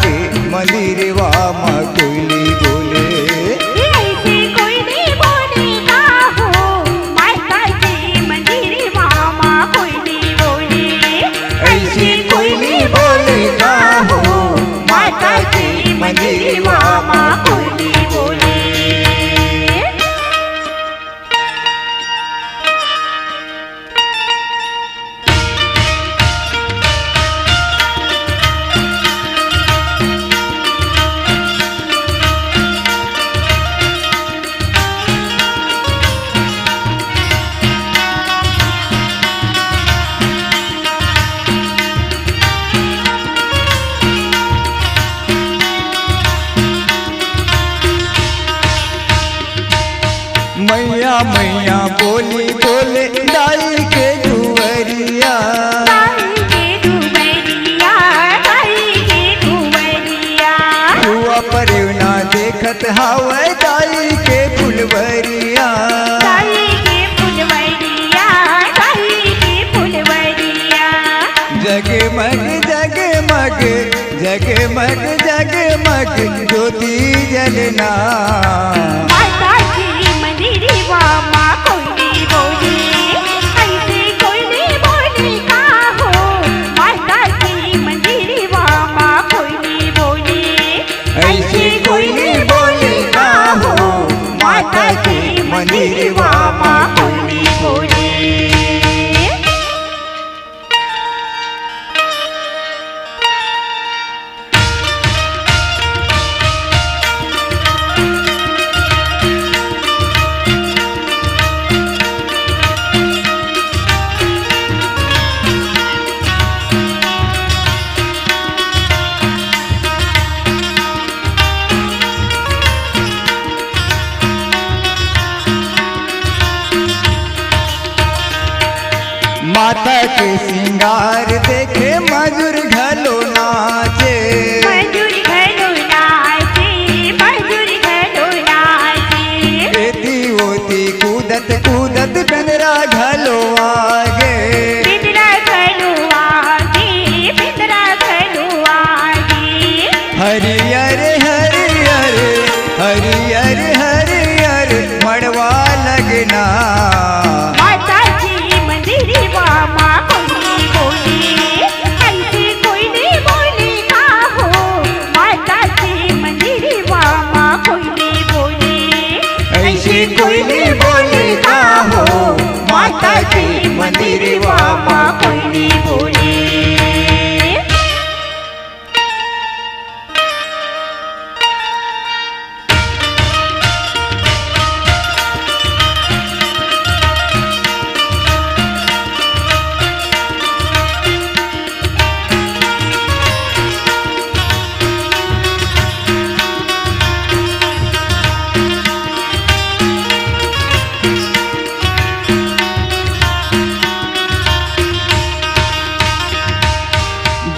के मंदिरवा माँ कोयली बोले। ऐसे कोयली बोले का हो माता के मंदिरवा माँ कोयली बोले। ऐसे कोयली बोले का हो माता के मंदिरवा माँ कोयली बोले। मैया मैया बोली बोले दाई के दुवरिया। दाई के दुवरिया, दाई के दुवरिया। हुआ परवना देखत हावे दाई के फुलवरिया। दाई के फुलवरिया, दाई के फुलवरिया। जगमग जगमग जगमग जगमग ज्योति जलना। माता की मंदिरवा माँ कोयली बोले। ऐसे कोयली बोले का हो माता की मंदिरवा माँ कोयली बोले। ऐसे कोयली बोले का हो माता के मंदिरवा माँ कोयली बोले। माता के श्रृंगार देखे मजूर घलो नाचे। मजूर घलो नाचे, मजूर घलो नाचे। एती ओती कूदत कूदत बेंदरा घलो आगे। बिंदरा घलो आगे, बिंदरा घलो आगे। हरियर हरियर हरियर हरियर मड़वा लगना। माता की मंदिरवा माँ कोयली बोले। ऐसे कोयली बोले का हो माता की मंदिरवा माँ कोयली बोले। ऐसे कोयली बोले का हो माता के मंदिरवा माँ कोयली बोले।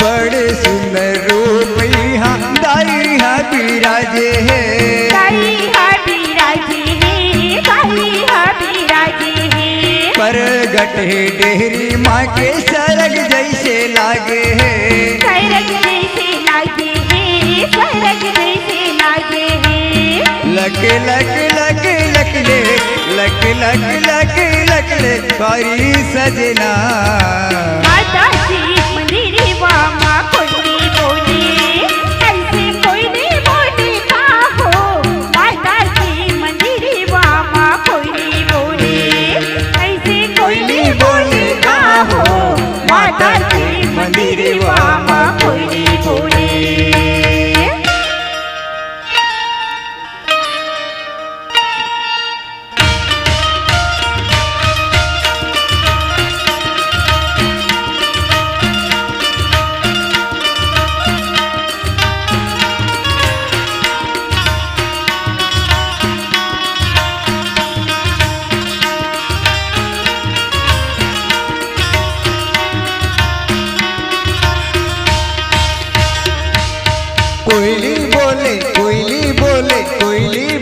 बड़े सुंदर रूप यहाँ दाई यहाँ विराजे है। दाई हा विराजे है, दाई हा विराजे है। परगट है डेहरी माँ के सरग जैसे लागे है। सरग जैसे लागे है, सरग जैसे लागे है। लक लक लक लक ले लक लक लक लक ले बारी सजना। माता की मंदिरवा माँ कोयली बोले। ऐसे कोयली बोले का हो माता की मंदिरवा माँ कोयली बोले। ऐसे कोयली बोले का हो माता की मंदिरवा माँ कोयली बोले। कोयली बोले कोयली बोले कोयली